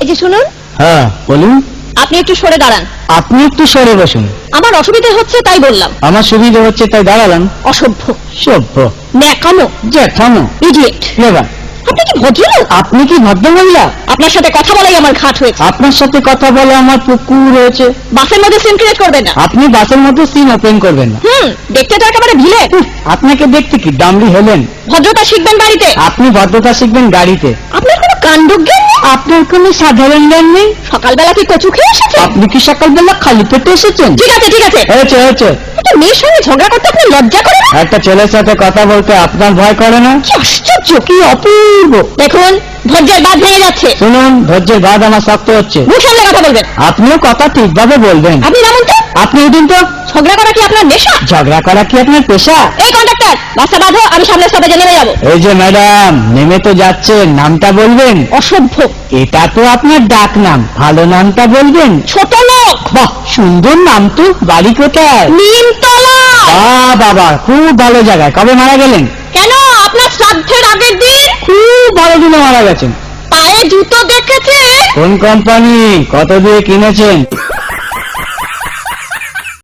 এই যে শুনুন। হ্যাঁ বলুন। আপনি একটু সরে দাঁড়ান। আপনি একটু সরে বসুন। আমার অসুবিধা হচ্ছে তাই বললাম। আমার সুবিধা হচ্ছে তাই দাঁড়ালাম। অসভ্য, সভ্য, ন্যাকামো, জ্যাঠামো, ইডিয়েট। নেবা। আপনি কি ভদ্রলোক? আপনি কি ভদ্রমহিলা? আপনার সাথে কথা বলাই আমার ঘাট হয়েছে। আপনার সাথে কথা বলে আমার পুকুর হয়েছে। বাসের মধ্যে সিন ক্রিয়েট করবেন না। আপনি বাসের মধ্যে সিন ওপেন করবেন না। দেখতে তো একেবারে ভিলে। আপনাকে দেখতে কি ডামরি হলেন? ভদ্রতা শিখবেন বাড়িতে। আপনি ভদ্রতা শিখবেন গাড়িতে। আপনার কোনো কাণ্ডজ্ঞান নেই। আপনার কোনো সাধারণ জ্ঞান নেই। সকালবেলা কি কচু খেয়ে এসেছেন? আপনি কি সকালবেলা খালি পেটে এসেছেন? ঠিক আছে ঠিক আছে, হয়েছে হয়েছে। একটা মেয়ের সঙ্গে ঝগড়া করতে আপনি লজ্জা করে না? একটা ছেলের সাথে কথা বলতে আপনার ভয় করে না? কি আশ্চর্য, কি অপূর্ব। দেখুন ধৈর্যের বাঁধ ভেঙে যাচ্ছে। শুনুন, ধৈর্যের বাদ আমার শক্ত হচ্ছে। মুখ সামলে কথা বলবেন। আপনিও কথা ঠিকভাবে বলবেন। আপনি নামুন তো। আপনি উঠুন তো। ঝগড়া করা কি আপনার নেশা? ঝগড়া করা কি আপনার পেশা? এই কন্ডাক্টর, বাসটা বাঁধো, আমি সামনের স্টপেজে নেমে যাবো। এই যে ম্যাডাম, নেমে তো যাচ্ছেন, নামটা বলবেন। অসভ্য, এটা তো আপনার ডাক নাম, ভালো নামটা বলবেন। ছোট লোক। বাহ, সুন্দর নাম তো। বাড়ি কোথায়? নিমতলা। বাবা, খুব ভালো জায়গায়। কবে মারা গেলেন? কেন, আপনার শ্রাদ্ধের আগের দিন। খুব ভালো দিনে মারা গেছেন। পায়ে জুতো দেখেছে? কোন কোম্পানি? কত দিয়ে কিনেছেন?